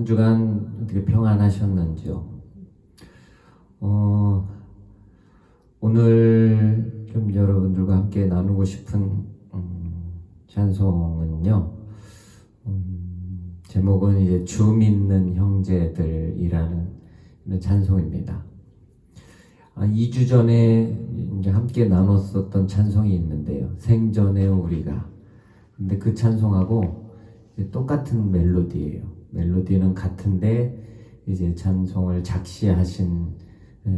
한 주간 어떻게 평안하셨는지요? 오늘 좀 여러분들과 함께 나누고 싶은 찬송은요. 제목은 이제 주 믿는 형제들이라는 이런 찬송입니다. 2주 전에 이제 함께 나눴었던 찬송이 있는데요. 생전에 우리가. 근데 그 찬송하고 이제 똑같은 멜로디예요. 멜로디는 같은데 이제 찬송을 작시하신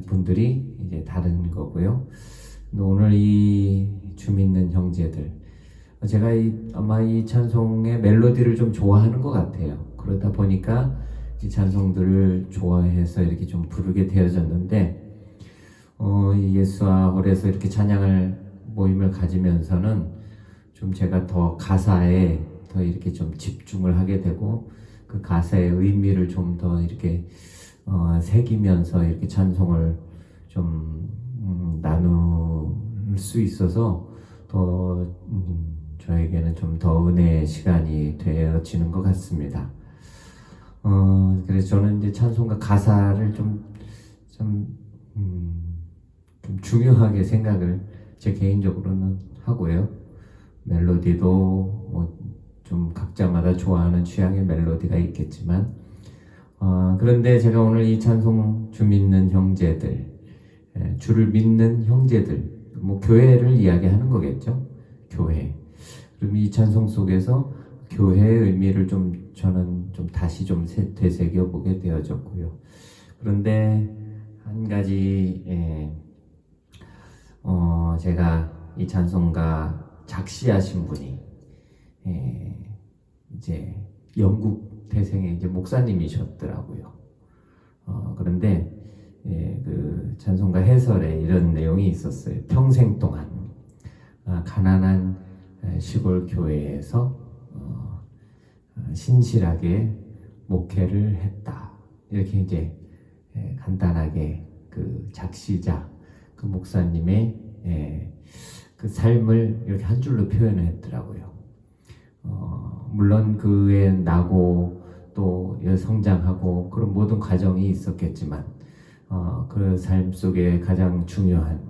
분들이 이제 다른 거고요. 오늘 이 주 믿는 형제들, 제가 아마 이 찬송의 멜로디를 좀 좋아하는 것 같아요. 그러다 보니까 이 찬송들을 좋아해서 이렇게 좀 부르게 되어졌는데, 이 예수와 홀에서 이렇게 찬양을 모임을 가지면서는 좀 제가 더 가사에 더 이렇게 좀 집중을 하게 되고, 그 가사의 의미를 좀 더 이렇게 새기면서 이렇게 찬송을 좀 나눌 수 있어서 더 저에게는 좀 더 은혜의 시간이 되어지는 것 같습니다. 그래서 저는 이제 찬송가 가사를 좀 중요하게 생각을 제 개인적으로는 하고요. 멜로디도 뭐 좀 각자마다 좋아하는 취향의 멜로디가 있겠지만, 그런데 제가 오늘 이 찬송 주 믿는 형제들, 주를 믿는 형제들, 뭐 교회를 이야기하는 거겠죠. 교회. 그럼 이 찬송 속에서 교회의 의미를 저는 다시 되새겨 보게 되어졌고요. 그런데 한 가지 제가 이 찬송가 작시하신 분이 이제 영국 태생의 이제 목사님이셨더라고요. 그런데 그 찬송가 해설에 이런 내용이 있었어요. 평생 동안 가난한 시골 교회에서 신실하게 목회를 했다. 이렇게 이제 간단하게 그 작시자, 그 목사님의 그 삶을 이렇게 한 줄로 표현을 했더라고요. 물론 그에 나고 또 성장하고 그런 모든 과정이 있었겠지만, 그 삶 속에 가장 중요한,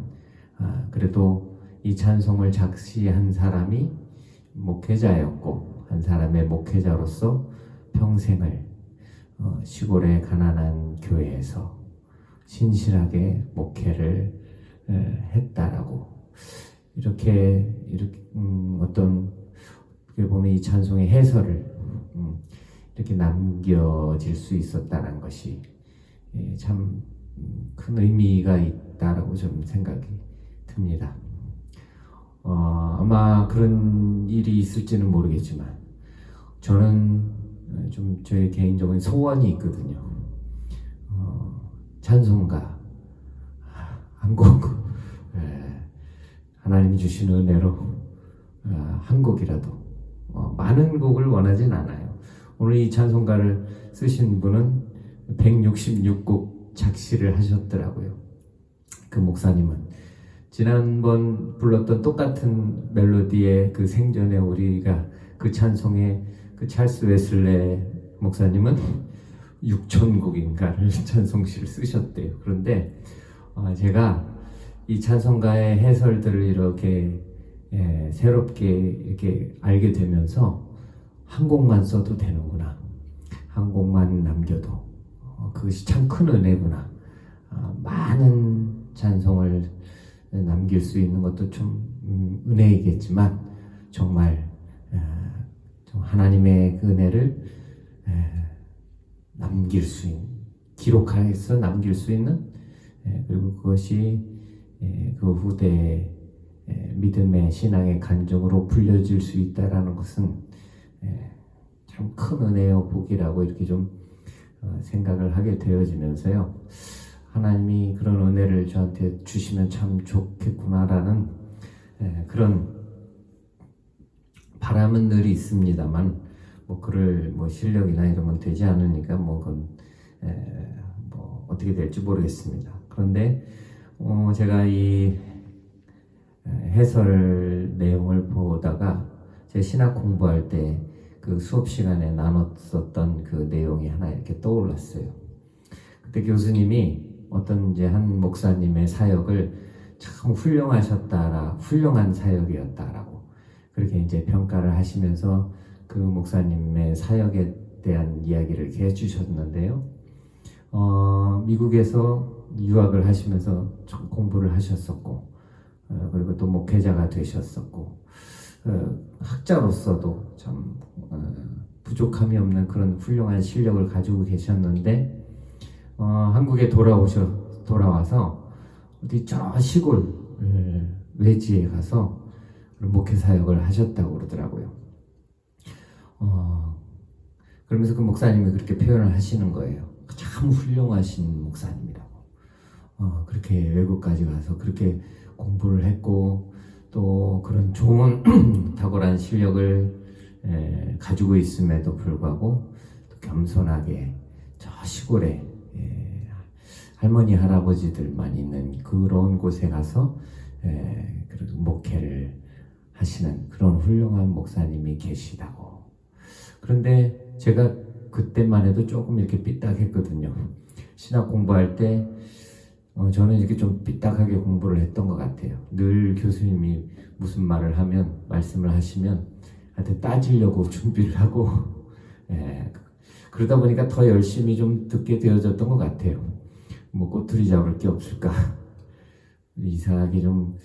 그래도 이 찬송을 작시한 사람이 목회자였고, 한 사람의 목회자로서 평생을 시골의 가난한 교회에서 신실하게 목회를 했다라고 이렇게 어떤 어떻게 보면 이 찬송의 해설을 이렇게 남겨질 수 있었다는 것이 참 큰 의미가 있다라고 좀 생각이 듭니다. 아마 그런 일이 있을지는 모르겠지만 저는 좀 저의 개인적인 소원이 있거든요. 찬송가 한 곡, 하나님이 주신 은혜로 한 곡이라도, 많은 곡을 원하진 않아요. 오늘 이 찬송가를 쓰신 분은 166곡 작시를 하셨더라고요. 그 목사님은 지난번 불렀던 똑같은 멜로디의 그 생전에 우리가 그 찬송의 그 찰스 웨슬레 목사님은 6,000곡인가를 찬송시를 쓰셨대요. 그런데 제가 이 찬송가의 해설들을 이렇게 새롭게 이렇게 알게 되면서 한 곡만 써도 되는구나, 한 곡만 남겨도 그것이 참 큰 은혜구나, 많은 찬송을 남길 수 있는 것도 좀 은혜이겠지만 정말 하나님의 그 은혜를 남길 수 있는, 기록해서 남길 수 있는, 그리고 그것이 그 후대의 믿음의 신앙의 간증으로 불려질 수 있다라는 것은 참 큰 은혜요 복이라고 이렇게 좀 생각을 하게 되어지면서요. 하나님이 그런 은혜를 저한테 주시면 참 좋겠구나라는 그런 바람은 늘 있습니다만, 뭐 그럴 실력이나 이런 건 되지 않으니까 그건 뭐 어떻게 될지 모르겠습니다. 그런데 제가 이 해설 내용을 보다가 제 신학 공부할 때 그 수업 시간에 나눴었던 그 내용이 하나 이렇게 떠올랐어요. 그때 교수님이 어떤 이제 한 목사님의 사역을 참 훌륭한 사역이었다라고 그렇게 이제 평가를 하시면서 그 목사님의 사역에 대한 이야기를 이렇게 해주셨는데요. 미국에서 유학을 하시면서 참 공부를 하셨었고, 그리고 또 목회자가 되셨었고, 학자로서도 참 부족함이 없는 그런 훌륭한 실력을 가지고 계셨는데, 한국에 돌아와서 어디 저 시골 외지에 가서 목회 사역을 하셨다고 그러더라고요. 그러면서 그 목사님이 그렇게 표현을 하시는 거예요. 참 훌륭하신 목사님이라고. 그렇게 외국까지 가서 그렇게 공부를 했고 또 그런 좋은 탁월한 실력을 가지고 있음에도 불구하고 또 겸손하게 저 시골에 할머니 할아버지들만 있는 그런 곳에 가서 목회를 하시는 그런 훌륭한 목사님이 계시다고. 그런데 제가 그때만 해도 조금 이렇게 삐딱했거든요. 신학 공부할 때 저는 이렇게 좀 삐딱하게 공부를 했던 것 같아요. 늘 교수님이 무슨 말씀을 하시면 한테 따지려고 준비를 하고 그러다 보니까 더 열심히 좀 듣게 되어졌던 것 같아요. 뭐 꼬투리 잡을 게 없을까? 이상하게 좀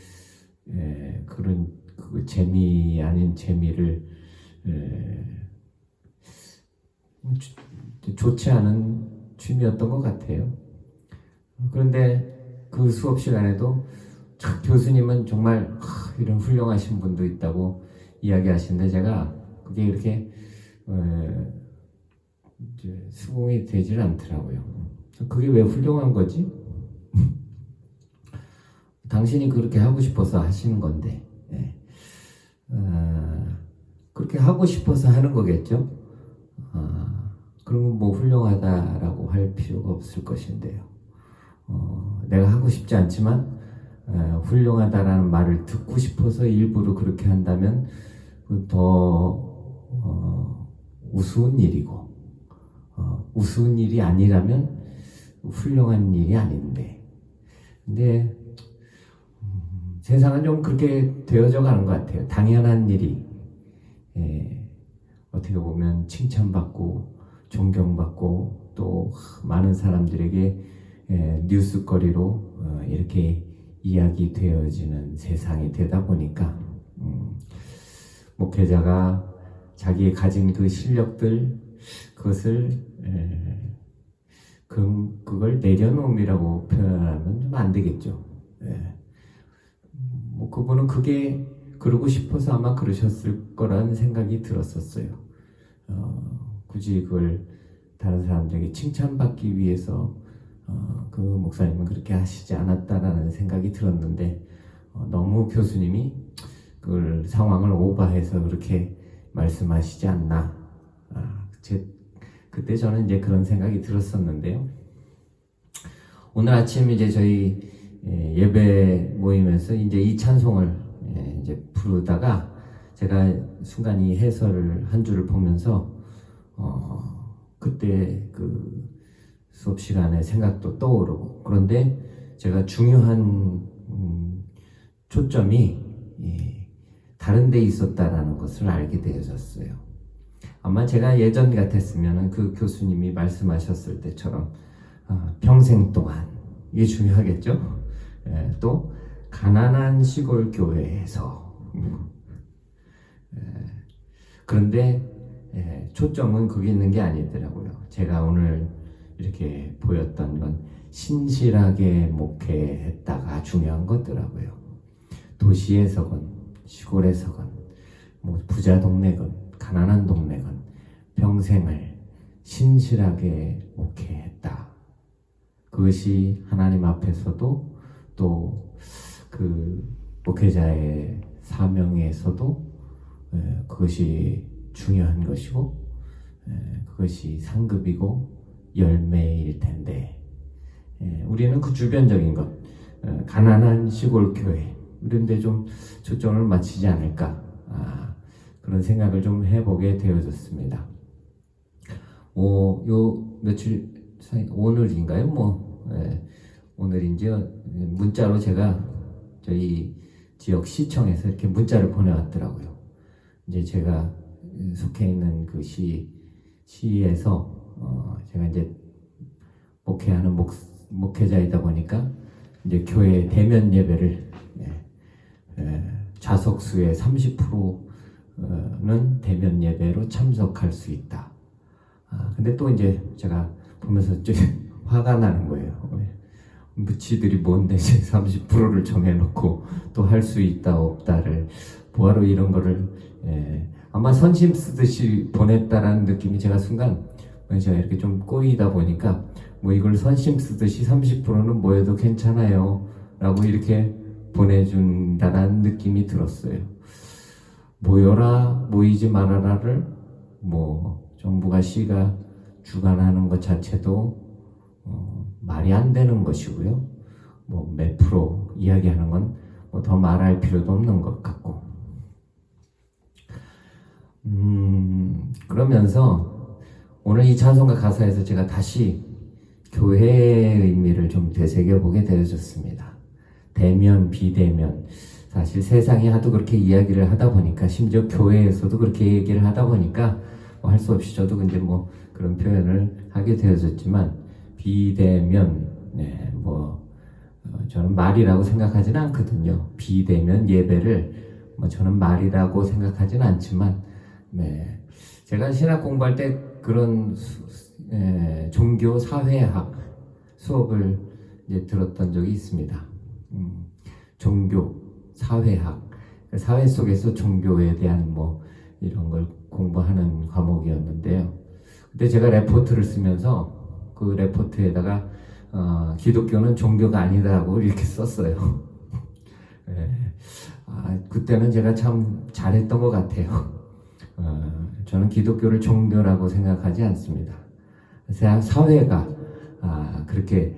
그런 그 재미 아닌 재미를 좋지 않은 취미였던 것 같아요. 그런데 그 수업 시간에도 교수님은 정말 이런 훌륭하신 분도 있다고 이야기하시는데 제가 그게 이렇게 수긍이 되질 않더라고요. 그게 왜 훌륭한 거지? 당신이 그렇게 하고 싶어서 하시는 건데 그렇게 하고 싶어서 하는 거겠죠? 그러면 뭐 훌륭하다라고 할 필요가 없을 것인데요. 내가 하고 싶지 않지만 훌륭하다라는 말을 듣고 싶어서 일부러 그렇게 한다면 더 우스운 일이고 우스운 일이 아니라면 훌륭한 일이 아닌데 근데 세상은 좀 그렇게 되어져 가는 것 같아요. 당연한 일이 어떻게 보면 칭찬받고 존경받고 또 많은 사람들에게 뉴스거리로 이렇게 이야기되어지는 세상이 되다 보니까 목회자가 자기 가진 그 실력들 그것을 그걸 내려놓음이라고 표현하면 좀 안 되겠죠. 뭐 그분은 그게 그러고 싶어서 아마 그러셨을 거라는 생각이 들었었어요. 굳이 그걸 다른 사람들에게 칭찬받기 위해서 그 목사님은 그렇게 하시지 않았다라는 생각이 들었는데 너무 교수님이 그걸 상황을 오버해서 그렇게 말씀하시지 않나. 그때 저는 이제 그런 생각이 들었었는데요. 오늘 아침 이제 저희 예배 모임에서 이제 이 찬송을 이제 부르다가 제가 순간 이 해설을 한 줄을 보면서 그때 그 수업 시간에 생각도 떠오르고 그런데 제가 중요한 초점이 다른 데 있었다라는 것을 알게 되어졌어요. 아마 제가 예전 같았으면 그 교수님이 말씀하셨을 때처럼 평생 동안 이게 중요하겠죠? 또 가난한 시골 교회에서 그런데 초점은 거기 있는 게 아니더라고요. 제가 오늘 이렇게 보였던 건 신실하게 목회했다가 중요한 거더라고요. 도시에서건 시골에서건 뭐 부자 동네건 가난한 동네건 평생을 신실하게 목회했다. 그것이 하나님 앞에서도 또 그 목회자의 사명에서도 그것이 중요한 것이고 그것이 상급이고 열매일 텐데 우리는 그 주변적인 것 가난한 시골 교회 이런 데 좀 초점을 맞추지 않을까 그런 생각을 좀 해보게 되어졌습니다. 요 며칠 사이, 오늘인가요? 오늘인지요? 문자로 제가 저희 지역 시청에서 이렇게 문자를 보내왔더라고요. 이제 제가 속해 있는 그 시에서 제가 이제 목회하는 목회자이다 보니까 이제 교회 대면 예배를 좌석수의 30%는 대면 예배로 참석할 수 있다. 근데 또 이제 제가 보면서 좀 화가 나는 거예요. 무치들이 뭔데 30%를 정해놓고 또 할 수 있다 없다를 뭐하러 이런 거를 아마 선심 쓰듯이 보냈다라는 느낌이 제가 순간 제가 이렇게 좀 꼬이다 보니까 뭐 이걸 선심 쓰듯이 30%는 뭐 해도 괜찮아요 라고 이렇게 보내준다라는 느낌이 들었어요. 모여라 모이지 말아라를 정부가 시가 주관하는 것 자체도 말이 안 되는 것이고요. 몇 프로 이야기하는 건 더 말할 필요도 없는 것 같고. 그러면서 오늘 이 찬송가 가사에서 제가 다시 교회의 의미를 좀 되새겨보게 되어졌습니다. 대면, 비대면. 사실 세상이 하도 그렇게 이야기를 하다 보니까, 심지어 교회에서도 그렇게 얘기를 하다 보니까 할 수 없이 저도 이제 그런 표현을 하게 되어졌지만, 비대면, 저는 말이라고 생각하지는 않거든요. 비대면 예배를 저는 말이라고 생각하지는 않지만, 제가 신학 공부할 때 그런 종교 사회학 수업을 이제 들었던 적이 있습니다. 종교 사회학, 사회 속에서 종교에 대한 이런 걸 공부하는 과목이었는데요. 그때 제가 레포트를 쓰면서 그 레포트에다가 기독교는 종교가 아니다라고 이렇게 썼어요. 그때는 제가 참 잘했던 것 같아요. 저는 기독교를 종교라고 생각하지 않습니다. 사회가 그렇게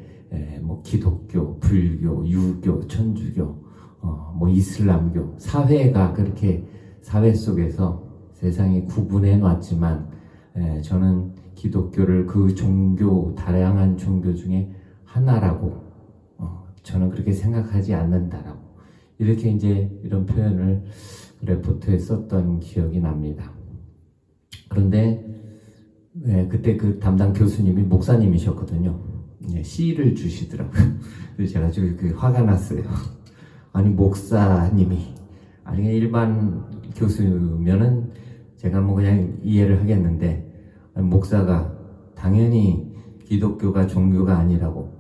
기독교, 불교, 유교, 천주교, 이슬람교, 사회가 그렇게 사회 속에서 세상에 구분해 놨지만, 저는 기독교를 그 종교, 다양한 종교 중에 하나라고, 저는 그렇게 생각하지 않는다라고, 이렇게 이제 이런 표현을 레포트에 썼던 기억이 납니다. 그런데, 그때 그 담당 교수님이 목사님이셨거든요. C를 주시더라고요. 그래서 제가 좀 화가 났어요. 아니, 목사님이, 아니, 일반 교수면은 제가 그냥 이해를 하겠는데, 목사가 당연히 기독교가 종교가 아니라고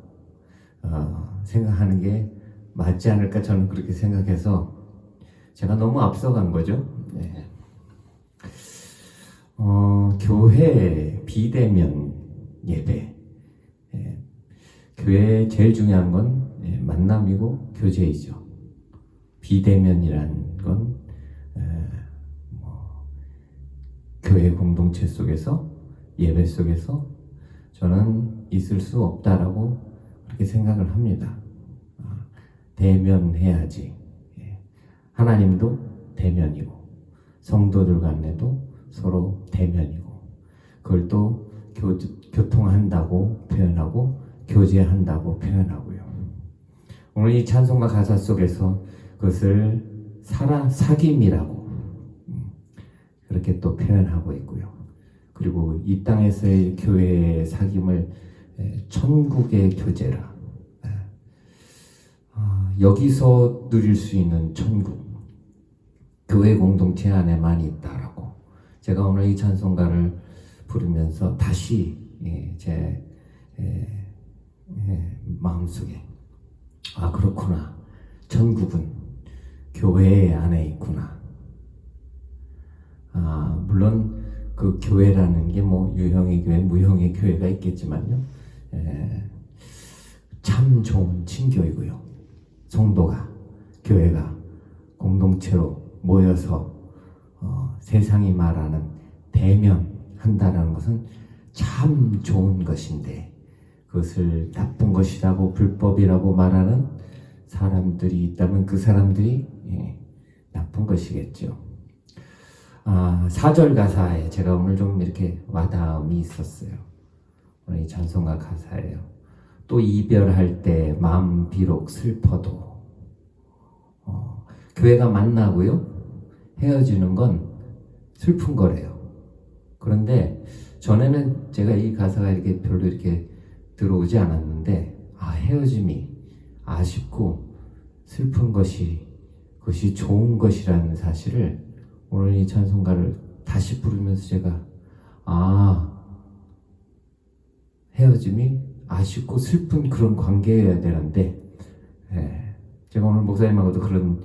생각하는 게 맞지 않을까, 저는 그렇게 생각해서 제가 너무 앞서간 거죠. 교회 비대면 예배, 교회에 제일 중요한 건 만남이고 교제이죠. 비대면이란 건 교회 공동체 속에서, 예배 속에서 저는 있을 수 없다라고 그렇게 생각을 합니다. 대면해야지. 하나님도 대면이고, 성도들 간에도 서로 대면이고, 그걸 또 교통한다고 표현하고, 교제한다고 표현하고요. 오늘 이 찬송가 가사 속에서 그것을 사귐이라고 그렇게 또 표현하고 있고요. 그리고 이 땅에서의 교회의 사귐을 천국의 교제라, 여기서 누릴 수 있는 천국, 교회 공동체 안에만 있다라고 제가 오늘 이 찬송가를 부르면서 다시 제 마음속에 그렇구나, 천국은 교회 안에 있구나. 물론 그 교회라는 게 유형의 교회, 무형의 교회가 있겠지만요, 참 좋은 친교이고요. 성도가, 교회가 공동체로 모여서 세상이 말하는 대면한다라는 것은 참 좋은 것인데, 그것을 나쁜 것이라고, 불법이라고 말하는 사람들이 있다면 그 사람들이 나쁜 것이겠죠. 4절 가사에 제가 오늘 좀 이렇게 와닿음이 있었어요. 오늘 이 찬송가 가사예요. 또 이별할 때 마음 비록 슬퍼도 교회가 만나고요 헤어지는 건 슬픈 거래요. 그런데 전에는 제가 이 가사가 이렇게 별로 이렇게 들어오지 않았는데 헤어짐이 아쉽고 슬픈 것이 그것이 좋은 것이라는 사실을 오늘 이 찬송가를 다시 부르면서 제가 헤어짐이 아쉽고 슬픈 그런 관계여야 되는데 제가 오늘 목사님하고도 그런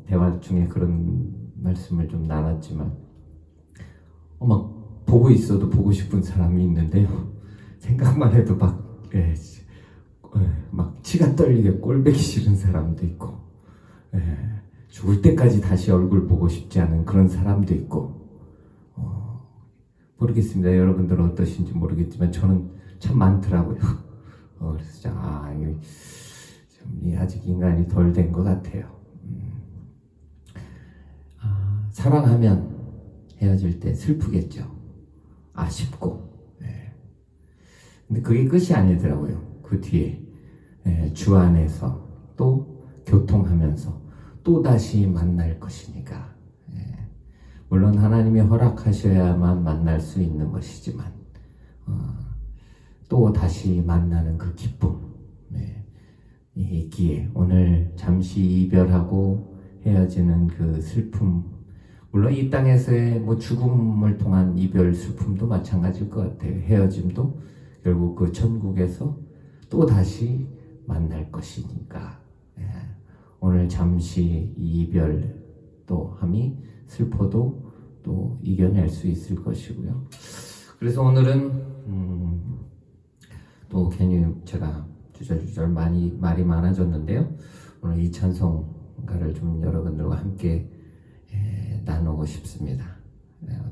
대화 중에 그런 말씀을 좀 나눴지만 막 보고 있어도 보고 싶은 사람이 있는데요 생각만 해도 막 치가 떨리게 꼴보기 싫은 사람도 있고 죽을 때까지 다시 얼굴 보고 싶지 않은 그런 사람도 있고 모르겠습니다. 여러분들은 어떠신지 모르겠지만 저는 참 많더라고요. 그래서 아직 인간이 덜 된 것 같아요. 사랑하면 헤어질 때 슬프겠죠. 아쉽고. 근데 그게 끝이 아니더라고요. 그 뒤에 주 안에서 또 교통하면서 또 다시 만날 것이니까. 물론 하나님이 허락하셔야만 만날 수 있는 것이지만 또 다시 만나는 그 기쁨 있기에 오늘 잠시 이별하고 헤어지는 그 슬픔, 물론 이 땅에서의 죽음을 통한 이별 슬픔도 마찬가지일 것 같아요. 헤어짐도 결국 그 천국에서 또 다시 만날 것이니까 오늘 잠시 이별 또 함이 슬퍼도 또 이겨낼 수 있을 것이고요. 그래서 오늘은 또 괜히 제가 주절주절 말이 많아졌는데요. 오늘 이 찬송가를 좀 여러분들과 함께 나누고 싶습니다.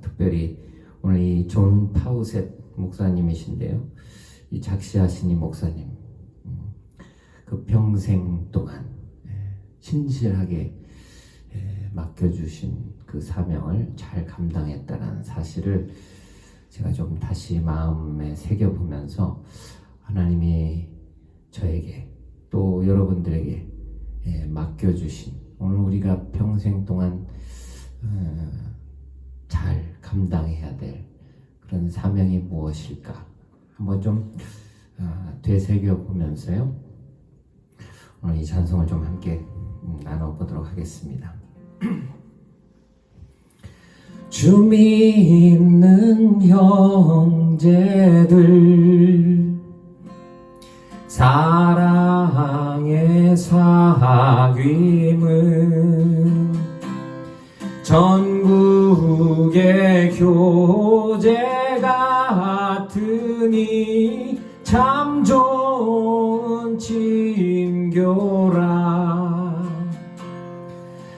특별히 오늘 이 존 파우셋 목사님이신데요. 이 작시하신 이 목사님 그 평생 동안 신실하게 맡겨주신 그 사명을 잘 감당했다는 사실을 제가 좀 다시 마음에 새겨보면서 하나님이 저에게 또 여러분들에게 맡겨주신 오늘 우리가 평생 동안 잘 감당해야 될 그런 사명이 무엇일까 한번 좀 되새겨보면서요 오늘 이 찬송을 좀 함께 나눠보도록 하겠습니다. 주 믿는 형제들 사랑의 사귐은 전국의 교제 같으니 참 좋은 친교라.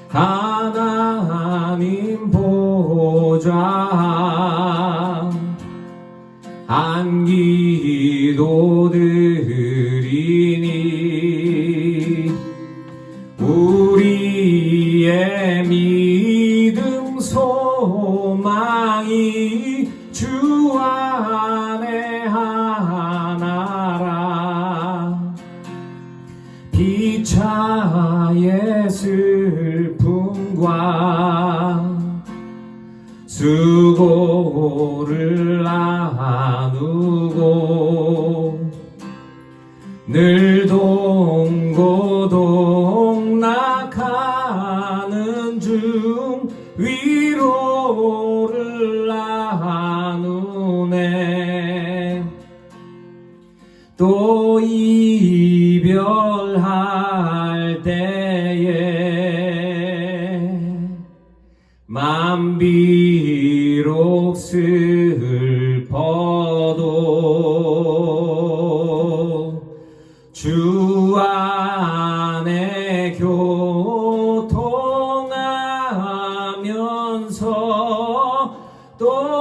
하나님 보좌 안기도 드리니 우리의 믿음 소망이 주 안에 하나라. 피차의 슬픔과 수고를 나누고 늘 동고동락하는 중 위로를 나누네. 또 이별할 때에 맘 비록 슬퍼도 주 안에 교통하면서 또